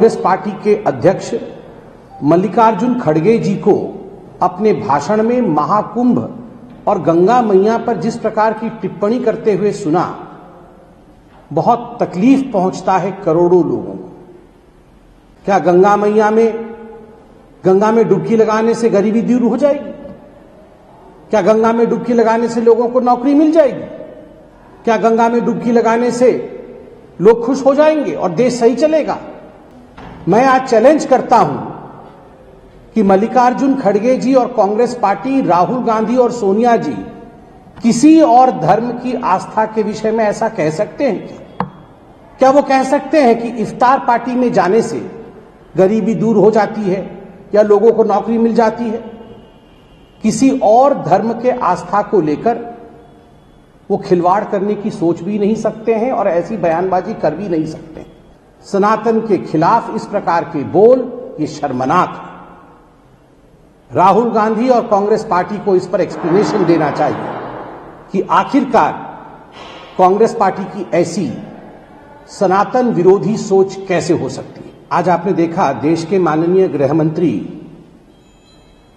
Congress party के अध्यक्ष मल्लिकार्जुन खड़गे जी को अपने भाषण में महाकुंभ और गंगा मैया पर जिस प्रकार की टिप्पणी करते हुए सुना, बहुत तकलीफ पहुंचता है करोड़ों लोगों को। क्या गंगा में डुबकी लगाने से गरीबी दूर हो जाएगी? क्या गंगा में डुबकी लगाने से लोगों को नौकरी मिल जाएगी? क्या गंगा में डुबकी लगाने से लोग खुश हो जाएंगे और देश सही चलेगा? मैं आज चैलेंज करता हूं कि मल्लिकार्जुन खड़गे जी और कांग्रेस पार्टी, राहुल गांधी और सोनिया जी किसी और धर्म की आस्था के विषय में ऐसा कह सकते हैं? क्या वो कह सकते हैं कि इफ्तार पार्टी में जाने से गरीबी दूर हो जाती है या लोगों को नौकरी मिल जाती है? किसी और धर्म के आस्था को लेकर वो खिलवाड़ करने की सोच भी नहीं सकते हैं और ऐसी बयानबाजी कर भी नहीं सकते। सनातन के खिलाफ इस प्रकार के बोल ये शर्मनाक है। राहुल गांधी और कांग्रेस पार्टी को इस पर एक्सप्लेनेशन देना चाहिए कि आखिरकार कांग्रेस पार्टी की ऐसी सनातन विरोधी सोच कैसे हो सकती है। आज आपने देखा, देश के माननीय गृह मंत्री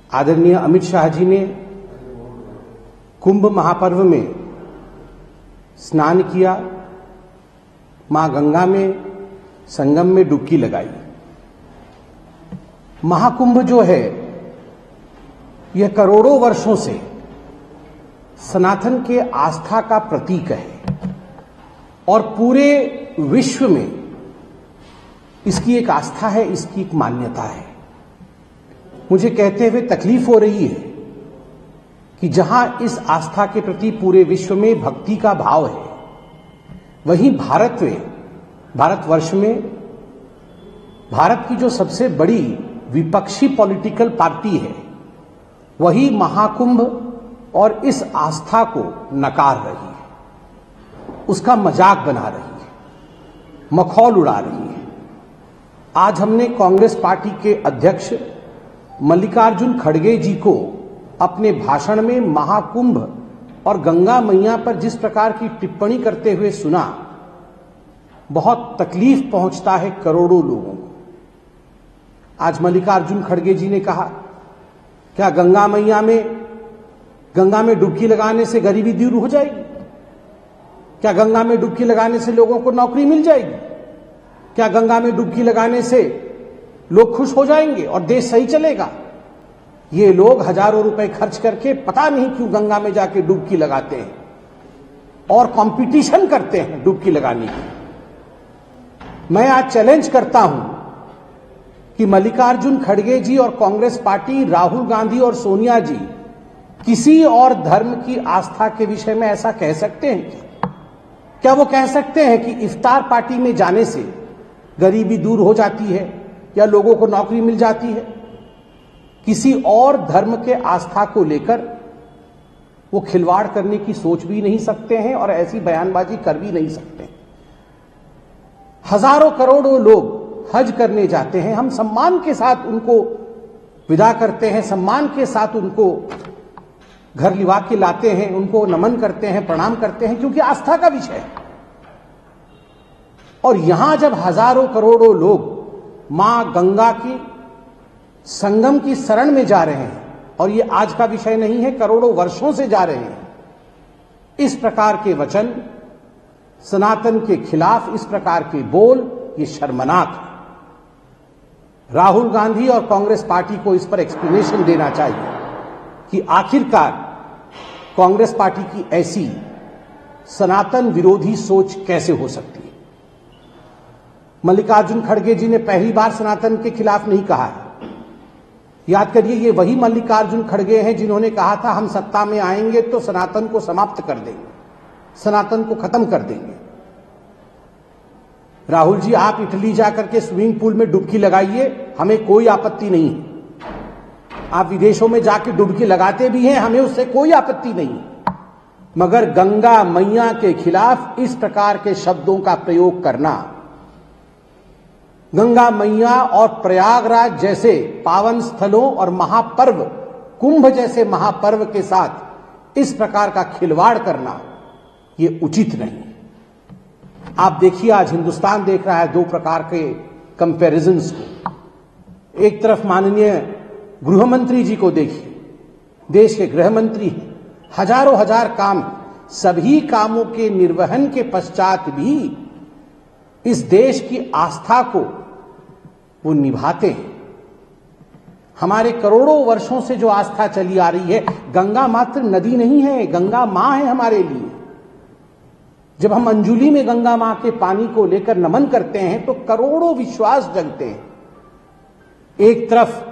आदरणीय अमित शाह जी ने कुंभ महापर्व में स्नान किया, मां गंगा में संगम में डुबकी लगाई। महाकुंभ जो है यह करोड़ों वर्षों से सनातन के आस्था का प्रतीक है और पूरे विश्व में इसकी एक आस्था है, इसकी एक मान्यता है। मुझे कहते हुए तकलीफ हो रही है कि जहां इस आस्था के प्रति पूरे विश्व में भक्ति का भाव है, वहीं भारतवर्ष में भारत की जो सबसे बड़ी विपक्षी पॉलिटिकल पार्टी है, वही महाकुंभ और इस आस्था को नकार रही है, उसका मजाक बना रही है, मखौल उड़ा रही है। आज हमने कांग्रेस पार्टी के अध्यक्ष मल्लिकार्जुन खड़गे जी को अपने भाषण में महाकुंभ और गंगा मैया पर जिस प्रकार की टिप्पणी करते हुए सुना, बहुत तकलीफ पहुंचता है करोड़ों लोगों को। आज मल्लिकार्जुन खड़गे जी ने कहा, क्या गंगा में डुबकी लगाने से गरीबी दूर हो जाएगी? क्या गंगा में डुबकी लगाने से लोगों को नौकरी मिल जाएगी? क्या गंगा में डुबकी लगाने से लोग खुश हो जाएंगे और देश सही चलेगा? ये लोग हजारों रुपए खर्च करके पता नहीं क्यों गंगा में जाके डुबकी लगाते हैं और कंपटीशन करते हैं डुबकी लगाने की। मैं आज चैलेंज करता हूं कि मल्लिकार्जुन खड़गे जी और कांग्रेस पार्टी, राहुल गांधी और सोनिया जी किसी और धर्म की आस्था के विषय में ऐसा कह सकते हैं? क्या वो कह सकते हैं कि इफ्तार पार्टी में जाने से गरीबी दूर हो जाती है या लोगों को नौकरी मिल जाती है? किसी और धर्म के आस्था को लेकर वो खिलवाड़ करने की सोच भी नहीं सकते हैं और ऐसी बयानबाजी कर भी नहीं सकते। हजारों करोड़ों लोग हज करने जाते हैं, हम सम्मान के साथ उनको विदा करते हैं, सम्मान के साथ उनको घर लिवा के लाते हैं, उनको नमन करते हैं, प्रणाम करते हैं, क्योंकि आस्था का विषय है। और यहां जब हजारों करोड़ों लोग मां गंगा की संगम की शरण में जा रहे हैं, और ये आज का विषय नहीं है, करोड़ों वर्षों से जा रहे हैं, इस प्रकार के वचन, सनातन के खिलाफ इस प्रकार के बोल ये शर्मनाक है। राहुल गांधी और कांग्रेस पार्टी को इस पर एक्सप्लेनेशन देना चाहिए कि आखिरकार कांग्रेस पार्टी की ऐसी सनातन विरोधी सोच कैसे हो सकती है। मल्लिकार्जुन खड़गे जी ने पहली बार सनातन के खिलाफ नहीं कहा है। याद करिए, ये वही मल्लिकार्जुन खड़गे हैं जिन्होंने कहा था, हम सत्ता में आएंगे तो सनातन को समाप्त कर देंगे, सनातन को खत्म कर देंगे। राहुल जी, आप इटली जाकर के स्विमिंग पूल में डुबकी लगाइए, हमें कोई आपत्ति नहीं है। आप विदेशों में जाके डुबकी लगाते भी हैं, हमें उससे कोई आपत्ति नहीं है। मगर गंगा मैया के खिलाफ इस प्रकार के शब्दों का प्रयोग करना, गंगा मैया और प्रयागराज जैसे पावन स्थलों और महापर्व, कुंभ जैसे महापर्व के साथ इस प्रकार का खिलवाड़ करना, ये उचित नहीं। आप देखिए, आज हिंदुस्तान देख रहा है दो प्रकार के कंपैरिजंस को। एक तरफ माननीय गृह मंत्री जी को देखिए, देश के गृह मंत्री हैं, हजारों हजार काम, सभी कामों के निर्वहन के पश्चात भी इस देश की आस्था को वो निभाते हैं। हमारे करोड़ों वर्षों से जो आस्था चली आ रही है, गंगा मात्र नदी नहीं है, गंगा मां है हमारे लिए। जब हम अंजुलि में गंगा मां के पानी को लेकर नमन करते हैं तो करोड़ों विश्वास जगते हैं। एक तरफ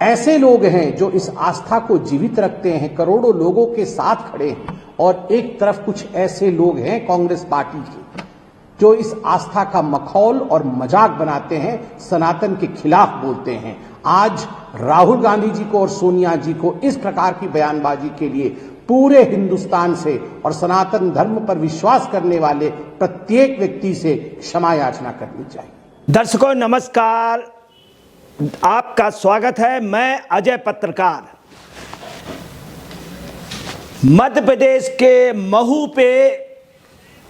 ऐसे लोग हैं जो इस आस्था को जीवित रखते हैं, करोड़ों लोगों के साथ खड़े हैं, और एक तरफ कुछ ऐसे लोग हैं कांग्रेस पार्टी के जो इस आस्था का मखौल और मजाक बनाते हैं, सनातन के खिलाफ बोलते हैं। आज राहुल गांधी जी को और सोनिया जी को इस प्रकार की बयानबाजी के लिए पूरे हिंदुस्तान से और सनातन धर्म पर विश्वास करने वाले प्रत्येक व्यक्ति से क्षमा याचना करनी चाहिए। दर्शकों नमस्कार, आपका स्वागत है। मैं अजय पत्रकार। मध्य प्रदेश के महू पे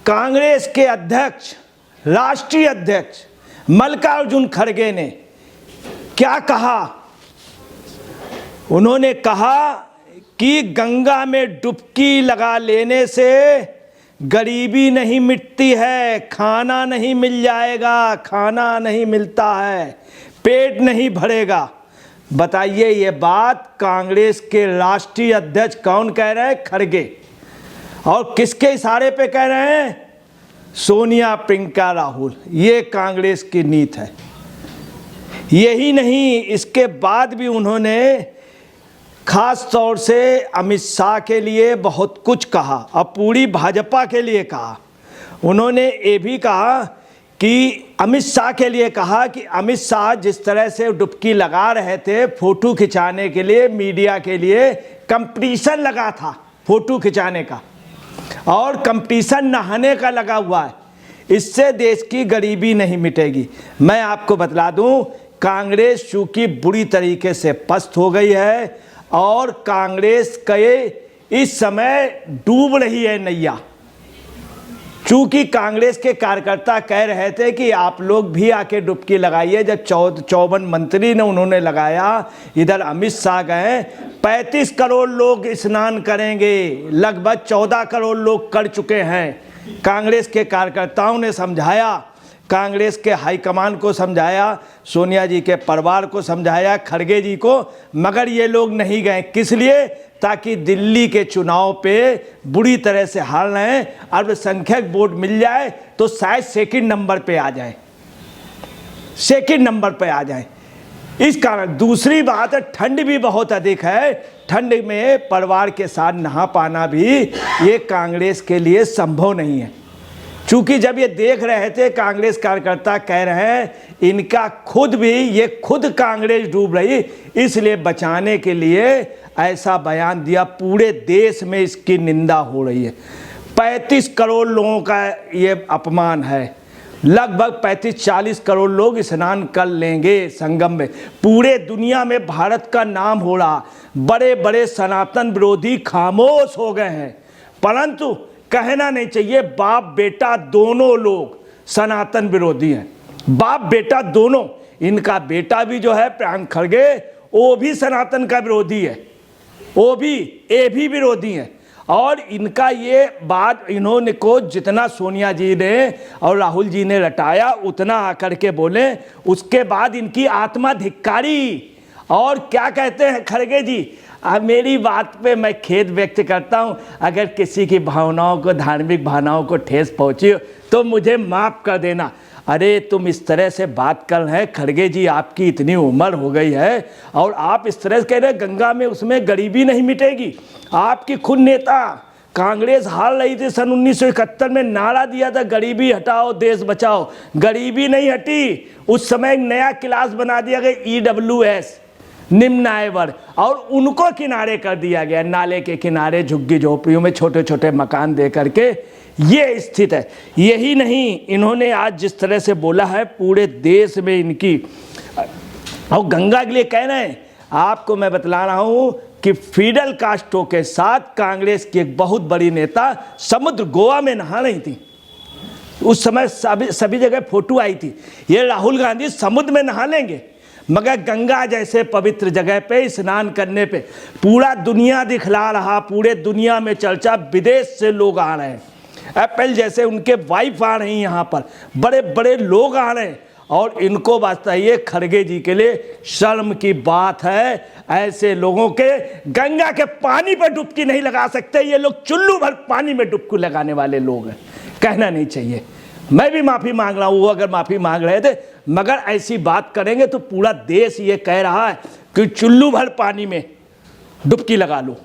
कांग्रेस के अध्यक्ष, राष्ट्रीय अध्यक्ष मल्लिकार्जुन खड़गे ने क्या कहा? उन्होंने कहा कि गंगा में डुबकी लगा लेने से गरीबी नहीं मिटती है, खाना नहीं मिल जाएगा, खाना नहीं मिलता है, पेट नहीं भरेगा। बताइए, ये बात कांग्रेस के राष्ट्रीय अध्यक्ष कौन कह रहे हैं? खड़गे। और किसके इशारे पे कह रहे हैं? सोनिया, प्रियंका, राहुल। ये कांग्रेस की नीति है। यही नहीं, इसके बाद भी उन्होंने खास तौर से अमित शाह के लिए बहुत कुछ कहा और पूरी भाजपा के लिए कहा। उन्होंने ये भी कहा कि अमित शाह के लिए कहा कि अमित शाह जिस तरह से डुबकी लगा रहे थे फोटो खिंचाने के लिए, मीडिया के लिए कंपटीशन लगा था फोटो खिंचाने का, और कंपटीशन नहाने का लगा हुआ है। इससे देश की गरीबी नहीं मिटेगी। मैं आपको बतला दूं, कांग्रेस चूंकि बुरी तरीके से पस्त हो गई है और कांग्रेस के इस समय डूब रही है नैया। चूंकि कांग्रेस के कार्यकर्ता कह रहे थे कि आप लोग भी आके डुबकी लगाइए, जब 54 मंत्री ने उन्होंने लगाया, इधर अमित शाह गए, 35 करोड़ लोग स्नान करेंगे, लगभग 14 करोड़ लोग कर चुके हैं। कांग्रेस के कार्यकर्ताओं ने समझाया, कांग्रेस के हाईकमान को समझाया, सोनिया जी के परिवार को समझाया, खड़गे जी को, मगर ये लोग नहीं गए। किस लिए? ताकि दिल्ली के चुनाव पे बुरी तरह से हार रहे हैं, अल्पसंख्यक वोट मिल जाए तो शायद सेकंड नंबर पे आ जाए, सेकंड नंबर पे आ जाए। इस कारण दूसरी बात है, ठंड भी बहुत अधिक है। ठंड में परिवार के साथ नहा पाना भी ये कांग्रेस के लिए संभव नहीं है। चूंकि जब ये देख रहे थे, कांग्रेस कार्यकर्ता कह रहे हैं इनका खुद भी, ये खुद कांग्रेस डूब रही, इसलिए बचाने के लिए ऐसा बयान दिया। पूरे देश में इसकी निंदा हो रही है। 35 करोड़ लोगों का ये अपमान है। लगभग 35-40 करोड़ लोग स्नान कर लेंगे संगम में। पूरे दुनिया में भारत का नाम हो रहा। बड़े बड़े सनातन विरोधी खामोश हो गए हैं, परंतु कहना नहीं चाहिए, बाप बेटा दोनों लोग सनातन विरोधी हैं, बाप बेटा दोनों। इनका बेटा भी जो है प्रियंका खड़गे, वो भी सनातन का विरोधी है, वो भी ये भी विरोधी हैं। और इनका ये बात इन्होंने को जितना सोनिया जी ने और राहुल जी ने रटाया, उतना आकर के बोले। उसके बाद इनकी आत्मा धिक्कारी। और क्या कहते हैं खड़गे जी? अब मेरी बात पे मैं खेद व्यक्त करता हूँ, अगर किसी की भावनाओं को, धार्मिक भावनाओं को ठेस पहुँची तो मुझे माफ़ कर देना। अरे तुम इस तरह से बात कर रहे हैं खड़गे जी, आपकी इतनी उम्र हो गई है और आप इस तरह से कह रहे हैं गंगा में उसमें गरीबी नहीं मिटेगी। आपकी खुद नेता कांग्रेस हार रही थी सन 1971 में, नारा दिया था गरीबी हटाओ देश बचाओ। गरीबी नहीं हटी। उस समय एक नया क्लास बना दिया गया EWS, निम्न आय वर्ग, और उनको किनारे कर दिया गया। नाले के किनारे झुग्गी झोपड़ियों में छोटे छोटे मकान दे करके ये स्थित है। यही नहीं, इन्होंने आज जिस तरह से बोला है पूरे देश में इनकी, और गंगा के लिए कह रहे हैं। आपको मैं बतला रहा हूं कि फिडेल कास्ट्रो के साथ कांग्रेस की एक बहुत बड़ी नेता समुद्र गोवा में नहा रही थी। उस समय सभी जगह फोटो आई थी, ये राहुल गांधी समुद्र में नहा लेंगे, मगर गंगा जैसे पवित्र जगह पे स्नान करने पे पूरा दुनिया दिखला रहा, पूरे दुनिया में चर्चा, विदेश से लोग आ रहे हैं, एप्पल जैसे उनके वाइफ आ रही हैं यहाँ पर, बड़े बड़े लोग आ रहे हैं, और इनको बताइए खड़गे जी के लिए शर्म की बात है, ऐसे लोगों के गंगा के पानी पर डुबकी नहीं लगा सकते, ये लोग चुल्लू भर पानी में डुबकी लगाने वाले लोग हैं, कहना नहीं चाहिए। मैं भी माफ़ी मांग रहा हूँ, वो अगर माफ़ी मांग रहे थे, मगर ऐसी बात करेंगे तो पूरा देश ये कह रहा है कि चुल्लू भर पानी में डुबकी लगा लो,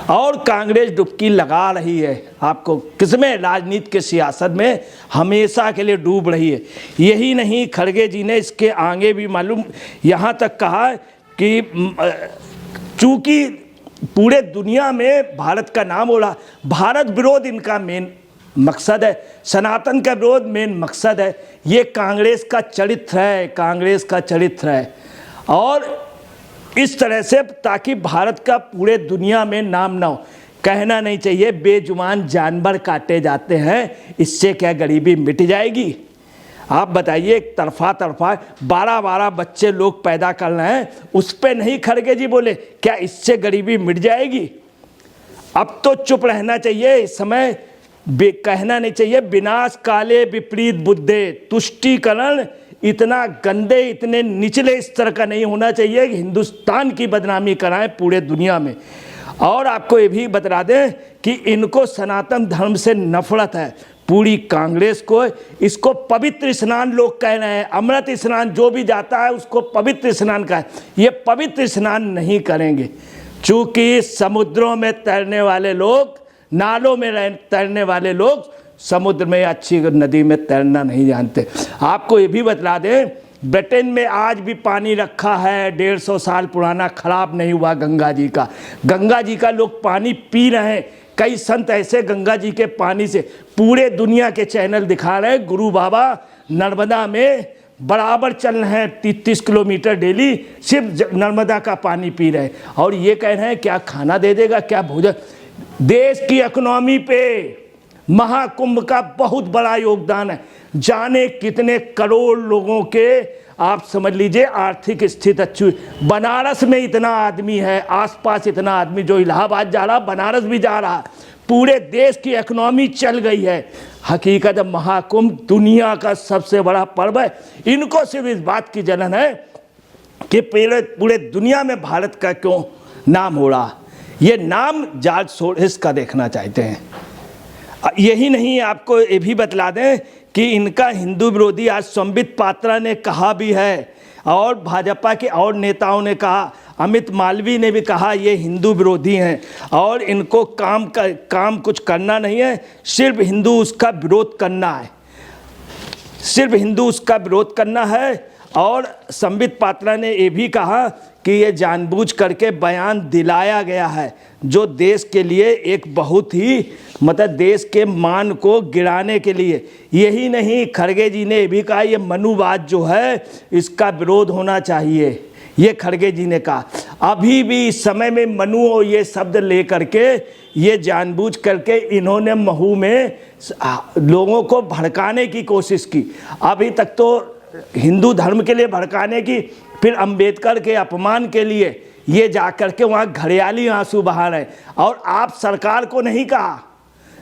और कांग्रेस डुबकी लगा रही है। आपको किसमें? राजनीति के सियासत में हमेशा के लिए डूब रही है। यही नहीं, खड़गे जी ने इसके आगे भी मालूम यहाँ तक कहा कि चूंकि पूरे दुनिया में भारत का नाम हो रहा, भारत विरोध इनका मेन मकसद है, सनातन का विरोध मेन मकसद है, ये कांग्रेस का चरित्र है, कांग्रेस का चरित्र है। और इस तरह से ताकि भारत का पूरे दुनिया में नाम ना हो, कहना नहीं चाहिए बेजुबान जानवर काटे जाते हैं, इससे क्या गरीबी मिट जाएगी? आप बताइए, एक तरफा 12 बच्चे लोग पैदा कर रहे हैं, उस पर नहीं खड़गे जी बोले क्या इससे गरीबी मिट जाएगी? अब तो चुप रहना चाहिए, इस समय कहना नहीं चाहिए विनाश काले विपरीत बुद्धे, तुष्टीकरण इतना गंदे, इतने निचले स्तर का नहीं होना चाहिए कि हिंदुस्तान की बदनामी कराएं पूरे दुनिया में। और आपको ये भी बता दें कि इनको सनातन धर्म से नफरत है, पूरी कांग्रेस को। इसको पवित्र स्नान लोग कह रहे हैं, अमृत स्नान जो भी जाता है उसको पवित्र स्नान का है, ये पवित्र स्नान नहीं करेंगे, चूँकि समुद्रों में तैरने वाले लोग, नालों में तैरने वाले लोग समुद्र में, अच्छी नदी में तैरना नहीं जानते। आपको ये भी बतला दें, ब्रिटेन में आज भी पानी रखा है 150 साल पुराना, खराब नहीं हुआ गंगा जी का। गंगा जी का लोग पानी पी रहे हैं, कई संत ऐसे गंगा जी के पानी से, पूरे दुनिया के चैनल दिखा रहे हैं, गुरु बाबा नर्मदा में बराबर चल रहे हैं 33 किलोमीटर डेली, सिर्फ नर्मदा का पानी पी रहे हैं, और ये कह रहे हैं क्या खाना दे देगा, क्या भोजन। देश की इकोनॉमी पे महाकुंभ का बहुत बड़ा योगदान है, जाने कितने करोड़ लोगों के, आप समझ लीजिए आर्थिक स्थिति अच्छी। बनारस में इतना आदमी है, आसपास इतना आदमी, जो इलाहाबाद जा रहा बनारस भी जा रहा, पूरे देश की इकोनॉमी चल गई है। हकीकत महाकुंभ दुनिया का सबसे बड़ा पर्व है। इनको सिर्फ इस बात की जलन है कि पूरे दुनिया में भारत का क्यों नाम हो रहा, ये नाम जॉर्ज सोरोस का देखना चाहते हैं। यही नहीं, आपको ये भी बतला दें कि इनका हिंदू विरोधी आज संबित पात्रा ने कहा भी है, और भाजपा के और नेताओं ने कहा, अमित मालवीय ने भी कहा ये हिंदू विरोधी हैं, और इनको काम कुछ करना नहीं है, सिर्फ हिंदू उसका विरोध करना है, सिर्फ हिंदू उसका विरोध करना है। और संबित पात्रा ने ये भी कहा कि ये जानबूझ करके बयान दिलाया गया है, जो देश के लिए एक बहुत ही मतलब देश के मान को गिराने के लिए। यही नहीं, खड़गे जी ने भी कहा ये मनुवाद जो है इसका विरोध होना चाहिए, ये खड़गे जी ने कहा। अभी भी इस समय में मनु ये शब्द ले करके ये जानबूझ करके इन्होंने महू में लोगों को भड़काने की कोशिश की। अभी तक तो हिंदू धर्म के लिए भड़काने की, फिर अंबेडकर के अपमान के लिए ये जाकर के वहाँ घड़ियाली आंसू बहा रहे। और आप सरकार को नहीं कहा,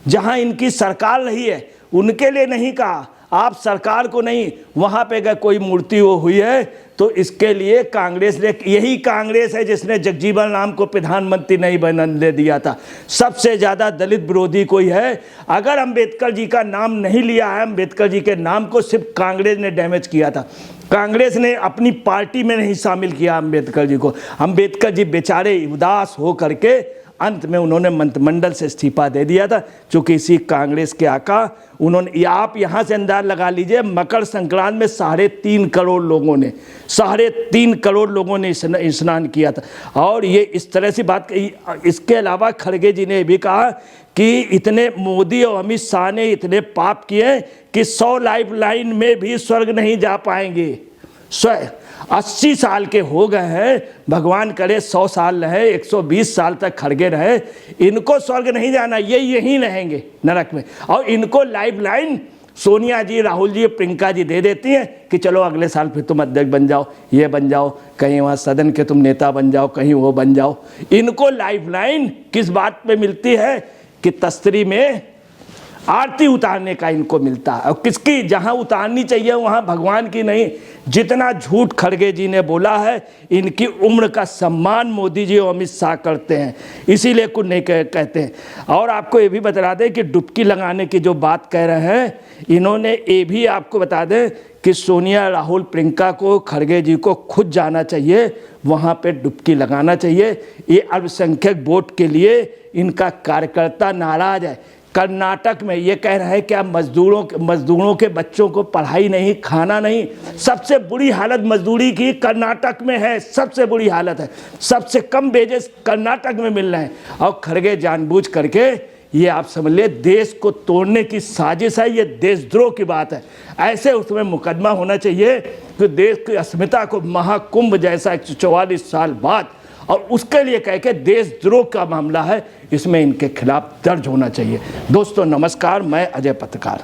जहाँ इनकी सरकार रही है उनके लिए नहीं कहा, आप सरकार को नहीं, वहाँ पे अगर कोई मूर्ति वो हुई है तो इसके लिए कांग्रेस ने, यही कांग्रेस है जिसने जगजीवन राम को प्रधानमंत्री नहीं बनने दिया था। सबसे ज़्यादा दलित विरोधी कोई है, अगर अंबेडकर जी का नाम नहीं लिया है, अंबेडकर जी के नाम को सिर्फ कांग्रेस ने डैमेज किया था। कांग्रेस ने अपनी पार्टी में नहीं शामिल किया अंबेडकर जी को। अंबेडकर जी बेचारे उदास हो करके अंत में उन्होंने मंत्रिमंडल से इस्तीफा दे दिया था, क्योंकि इसी कांग्रेस के आका उन्होंने, आप यहाँ से अंदाज लगा लीजिए, मकर संक्रांत में 3.5 करोड़ लोगों ने 3.5 करोड़ लोगों ने स्नान किया था। और ये इस तरह से बात कही। इसके अलावा खड़गे जी ने भी कहा कि इतने मोदी और अमित शाह ने इतने पाप किए कि 100 लाइफलाइन में भी स्वर्ग नहीं जा पाएंगे। 80 साल के हो गए हैं, भगवान करे 100 साल रहे, 120 साल तक खड़गे रहे, इनको स्वर्ग नहीं जाना, ये यहीं रहेंगे नरक में। और इनको लाइफलाइन सोनिया जी, राहुल जी, प्रियंका जी दे देती हैं कि चलो अगले साल फिर तुम अध्यक्ष बन जाओ, ये बन जाओ, कहीं वहाँ सदन के तुम नेता बन जाओ, कहीं वो बन जाओ। इनको लाइफलाइन किस बात पे मिलती है कि तस्तरी में आरती उतारने का इनको मिलता है। और किसकी, जहां उतारनी चाहिए वहां भगवान की नहीं। जितना झूठ खड़गे जी ने बोला है, इनकी उम्र का सम्मान मोदी जी और अमित शाह करते हैं, इसीलिए कुछ नहीं कहते हैं। और आपको ये भी बता दें कि डुबकी लगाने की जो बात कह रहे हैं, इन्होंने ये भी आपको बता दें कि सोनिया, राहुल, प्रियंका को, खड़गे जी को खुद जाना चाहिए, वहाँ पे डुबकी लगाना चाहिए। ये अल्पसंख्यक वोट के लिए इनका कार्यकर्ता नाराज है। कर्नाटक में ये कह रहे हैं कि आप मजदूरों के बच्चों को पढ़ाई नहीं, खाना नहीं। सबसे बुरी हालत मजदूरी की कर्नाटक में है, सबसे बुरी हालत है। सबसे कम वेजेस कर्नाटक में मिल रहे हैं। और खड़गे जानबूझ करके, ये आप समझ लिए, देश को तोड़ने की साजिश है, ये देशद्रोह की बात है। ऐसे उसमें मुकदमा होना चाहिए कि देश की अस्मिता को महाकुंभ जैसा 144 साल बाद, और उसके लिए कह के देशद्रोह का मामला है, इसमें इनके खिलाफ दर्ज होना चाहिए। दोस्तों नमस्कार, मैं अजय पत्रकार।